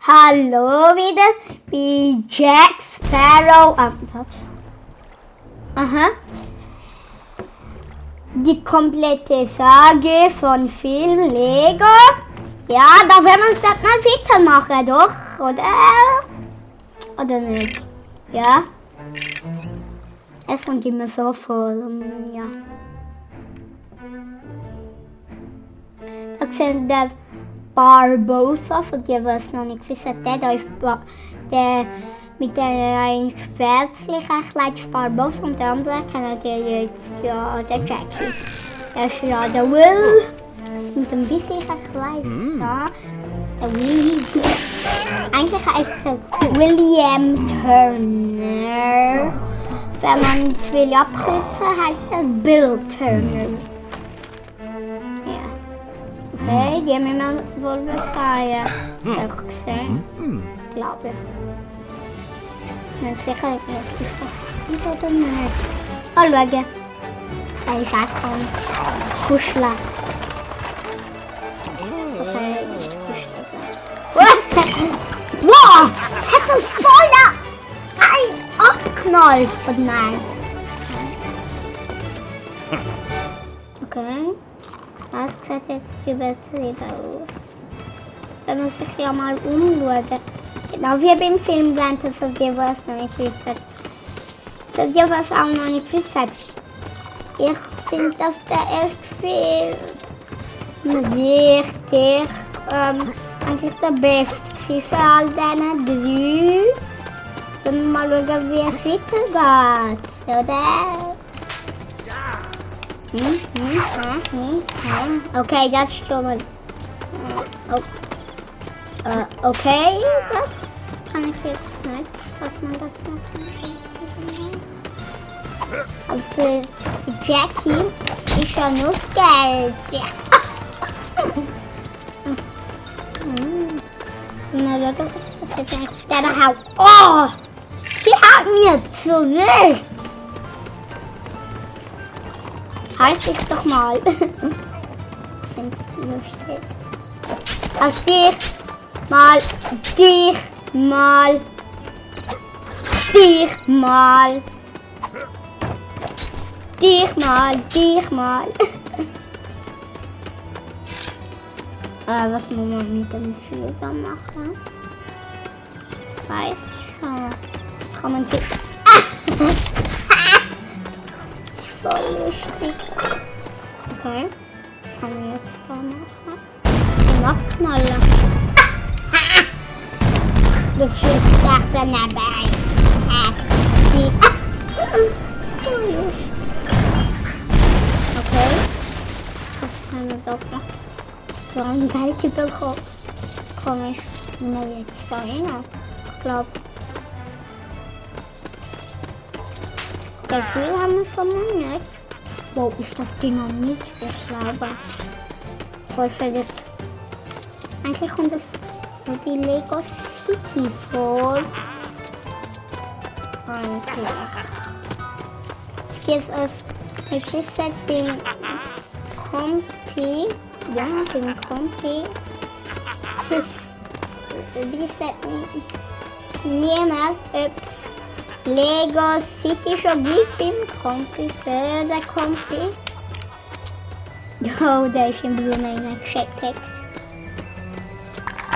Hallo wieder, wie Jack Sparrow. Aha. Die komplette Sage von Film Lego. Ja, da werden wir uns das mal weitermachen, doch? Oder nicht? Ja. Es kommt immer so vor. Ja. Da sehen wir Barbossa, von dir was noch nicht wissen, der ist der mit der schwärzlichen Kleid Barbossa und der andere kennt ihr jetzt, ja, der Jackie. Der ist ja der Will mit dem weißlichen Kleid, ja, der Willy. Eigentlich heißt er William Turner. Wenn man es will abkürzen, heißt er Bill Turner. Okay, die haben wir wohl befreien. Auch gesehen. Glaube ich. Nicht sicher, dass ich so oder nicht. Oh, schau. Da ist einfach ein Kuschler. Okay, wow! Hat das voll da abgeknallt! Oh nein. Okay. Das sieht jetzt übertrieben aus. Da muss ich ja mal umschauen. Genau wie beim Film Blende, für die, was noch nicht wissen. Für die, was auch noch nicht wissen. Ich finde, dass der erste Film richtig, eigentlich der beste für all diese 3. Wenn wir mal schauen, wie es weitergeht, oder? Okay, das ist schon mal. Okay, das kann ich jetzt nicht, dass man das macht. Also die Jackie ist ja nur Geld. Ja. Na, das ist jetzt eigentlich auf der Haut. Oh! Sie hat mir zurück! Halt dich doch mal. Find's lustig. Auf dich mal, dich mal, dich mal, dich mal, dich mal. Was muss man mit dem Filter machen? Weiß schon. Kann man sich. Voll lustig. Okay, was haben wir jetzt da machen? Den abknallen. Das wird doch dann dabei. Okay, das haben wir doch noch. So ein Geld bekommen. Komme ich mir jetzt da hin? Ich glaube. Gefühl haben wir schon mal nicht. Wo ist das Dynamit? Ich glaube. Voll verrückt. Eigentlich kommt es die Lego City vor. Eigentlich. Hier ist es. Ich ist den Kompi. Ja, den Kompi. Wie gesagt, niemals Lego City schon gibt beim Kompi für den Kompi. Oh, der ist im Blumen in der Checktext.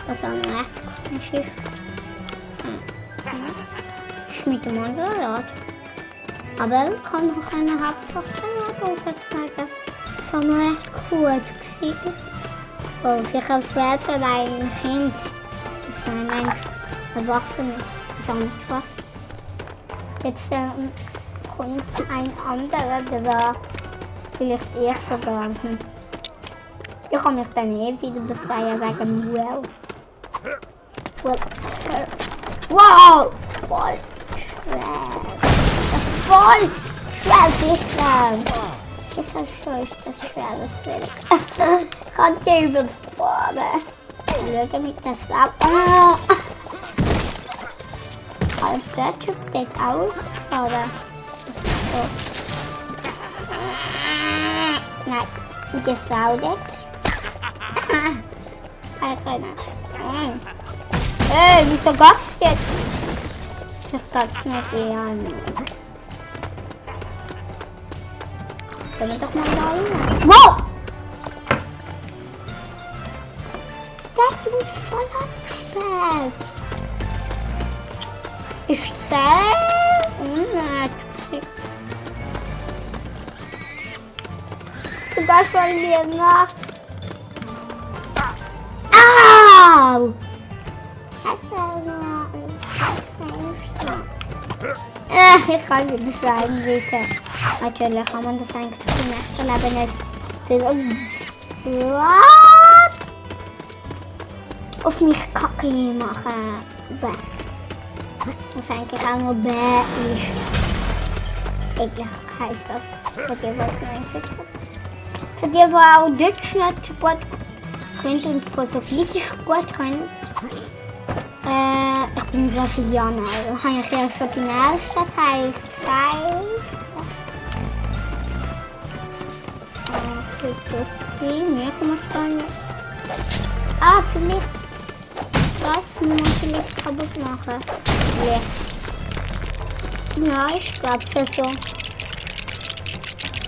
Das ist auch noch echt komisch. Ist mit dem anderen Rad. Aber kann noch eine Hauptsache aufzeigen. Das ist auch noch echt gut gewesen. Oh, sicher als Welt für ein Kind. Das ist ein Mensch. Erwachsene. Das ist auch nicht was. Jetzt kommt ein anderer, der war vielleicht eher sogar. Ich kann mich dann wieder befreien wegen Well. Wow! Voll schwer. Das ist voll schwer, sicher. Das ist das schweres Weg. Ich kann dir überfordern. Ich schaue mit der Frau. Als der Typ geht aus, oder? So. Nein, mit der Frau nicht. Ich kann nicht. Hey, wieso gab's jetzt? Ich gab's nicht rein. Können wir doch mal da rein. Wow! Das ist voll abgesperrt. Ist sehr unnötig. Was wollen wir noch? Au! Ich kann nicht sagen, bitte. Natürlich kann man das eigentlich im nächsten Leben nicht auf mich Kacke machen. Was eigentlich auch nur bäh ist. Eigentlich heisst das. Für die, was nicht wissen. Für die, die auch Deutsch nicht gut könnt und Portugiesisch gut könnt. Ich bin Brasilianer, also habe ich ja schon die nächste Teil gezeigt. Mehr kann man gar nicht. Ah, vielleicht. Das muss ich vielleicht kaputt machen. Vielleicht. Ja, ich glaube es ist so.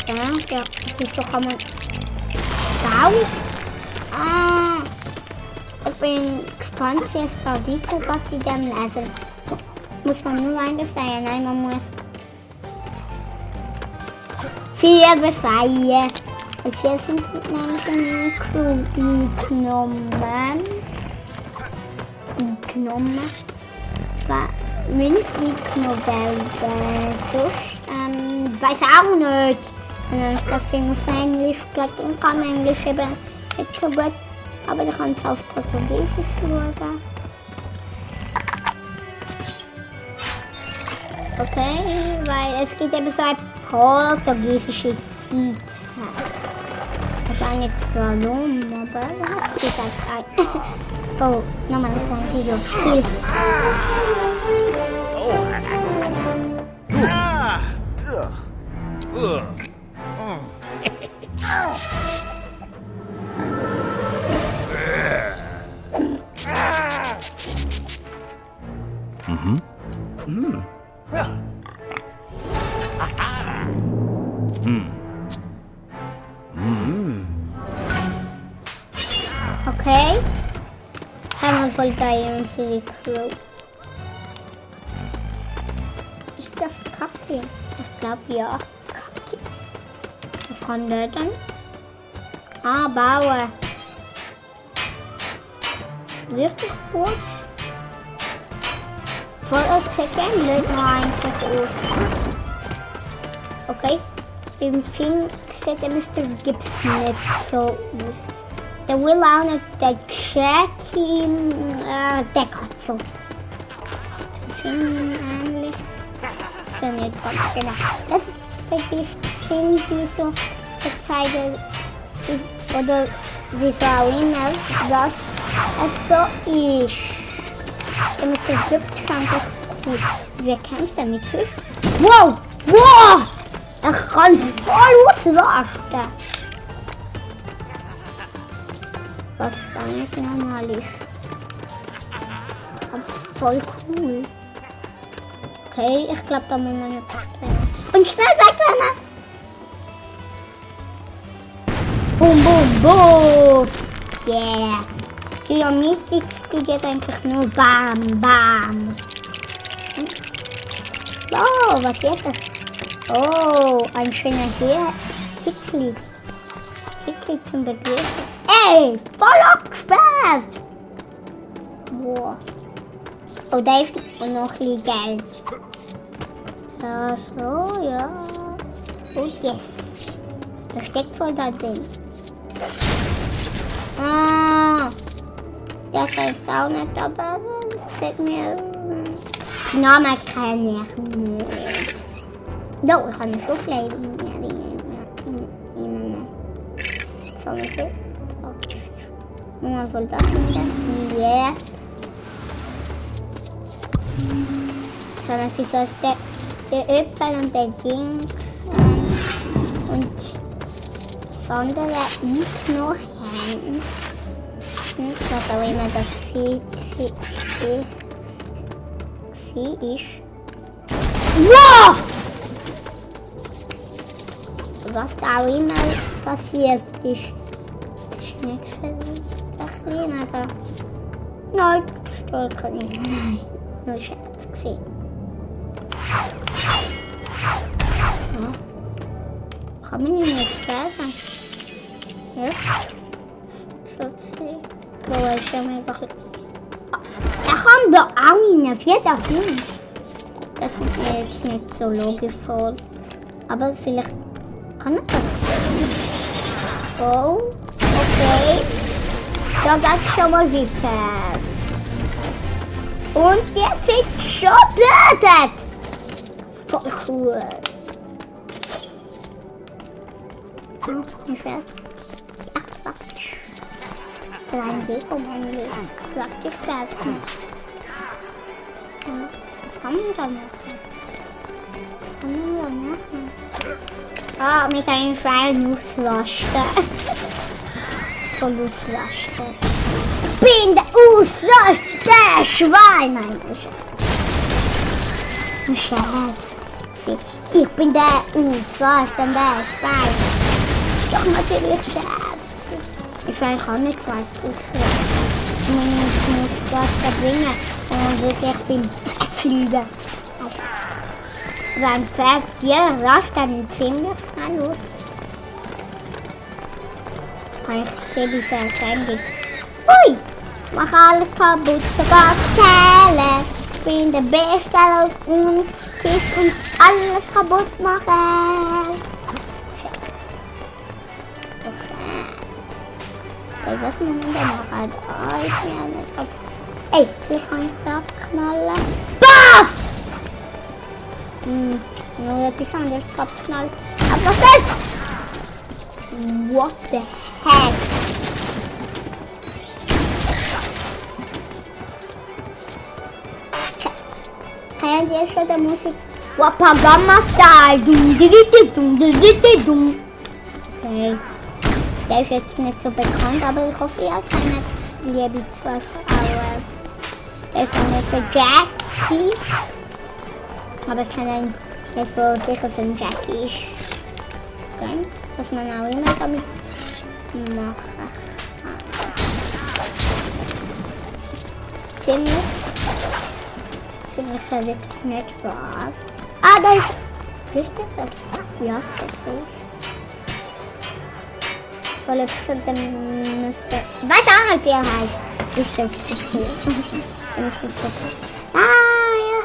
Ja, wieso kann man. Sau? Ah. Ich bin gespannt, wie es da weitergeht in diesem Level. Muss man nur einen befreien? Nein, man muss 4 befreien. Und 4 sind nämlich in die Crew eingenommen. Müssen eingenommen werden. Sonst, weiß auch nicht. Wenn ich das Film auf Englisch gelegt und kann Englisch eben nicht so gut. Aber ich kann es auf Portugiesisch schauen. Okay, weil es gibt eben so eine portugiesische Seite. Ich weiß nicht warum, aber es ist halt ein. Oh, nochmal ein Video. Still. Okay. Haben wir voll da in unsere Crew. Ist das Kacke? Ich glaube ja. Kacke. Was kann der denn? Ah, bauen. Wirklich gut. Voll ausgegeben, löst man eigentlich aus. Okay. Im Film sieht der Mr. Gibbs nicht so aus. Der will auch nicht, der Jackie, der Katze. Film ähnlich. So nicht ganz genau. Das sind die so gezeigt, oder wie so auch immer, was es so ist. Der Mr. Gibbs fand das gut. Wer kämpft da mit Fisch? Wow! Wow! Ich kann voll ausrasten. Was dann nicht normal ist. Aber voll cool. Okay, ich glaube, da müssen wir nicht springen. Und schnell wegrennen! Boom, boom, boom! Yeah! Dynamit explodiert eigentlich nur bam, bam. Oh, was wird das? Oh, ein schöner Hitli. Hitli zum Begrüßen. Ey, voll abgesperrt! Wow. Oh, da ist noch ein bisschen Geld. Ja, so, ja. Oh, yes. Da steckt voll da drin. Ah. Der ist auch nicht dabei. Sieht mir. Namen kenne ich nicht. No, ich habe eine Schublade in mir. Soll ich sehen? Man soll das nicht. Yeah. Sondern wie soll es der Öpfel und der Dings und das andere ich noch haben. Was auch immer das sieht. sie ist. Wow! Was auch immer passiert ist nicht schön, aber nein, stolper nicht. Nein, nur Scherz gesehen. Ja. Kann man ihn nicht sagen? Ja? So, wo ist er mir einfach... Er kann da auch rein, auf jeden Fall. Das ist mir jetzt nicht so logisch vor. Aber vielleicht kann er das. Oh, okay. Da geht's schon mal weiter. Und jetzt ist schon getötet. Voll cool. Ich weiß. Ach, praktisch. Kleinen Weg um ein Leben. Praktisch fertig. Was kann man da machen? Was kann man da machen? Ah, mit einem Schwein auslasten. Voll auslasten. Bin der auslasten Schwein! Nein, Scherz. Ich bin der auslastende Schwein. Doch natürlich Scherz. Ich kann nicht Schwein auslasten. Ich muss das bringen. Und ich bin Flüge. Sein Pferd hier rascht dann ziemlich schnell los. Ich sehe die Verständig. Ui! Mach alles kaputt, sogar Zähle. Ich bin der Beste und ich und alles kaputt machen. Okay, was muss man denn machen? Oh, ich bin ja nicht auf... Ey, vielleicht kann ich da abknallen. Baff! Nur etwas anderes abknallen. Aber was ist? What the heck? Kennt ihr schon die Musik? Wapagama Style. Okay. Der ist jetzt nicht so bekannt, aber ich hoffe, ihr kennt liebe zwei Frauen. Der ist nicht für Jackie. Aber ich kenne jetzt wohl sicher für Jackie ist. Okay. Was man auch immer damit machen kann. Ziemlich verrückt nicht wahr. Ah, da ist... Richtig das? Ja, das ist. Weil ich schon den müsste... Ich weiß auch nicht, wie er heißt. Ist das so? Er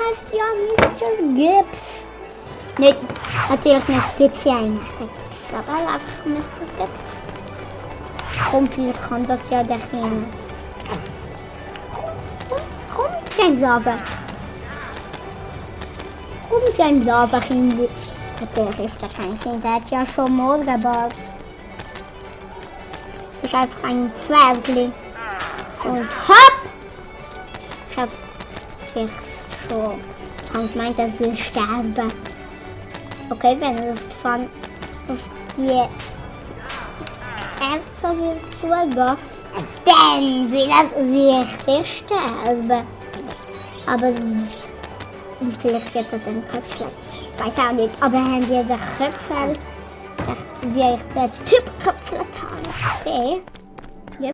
heißt ja Mr. Gibbs. Nicht, natürlich nicht Gibbs ja ein echter Gibbs, aber einfach Mr. Gibbs. Komm, vielleicht kann das ja der Kleine. Komm, sein Lava. Komm, sein Lava-Kind. Natürlich ist das kein Kind, der hat ja schon Morgenbart. Ich habe ein Zwergli. Und hopp! Ich hab sich schon. Hans meint, er will sterben. Okay, wenn es von auf die Ärzte will zugehen, dann will er richtig sterben. Aber vielleicht wird er den Köpfchen. Ich weiß auch nicht, aber haben wir den Köpfchen, wie ich den Typ Köpfchen habe gesehen?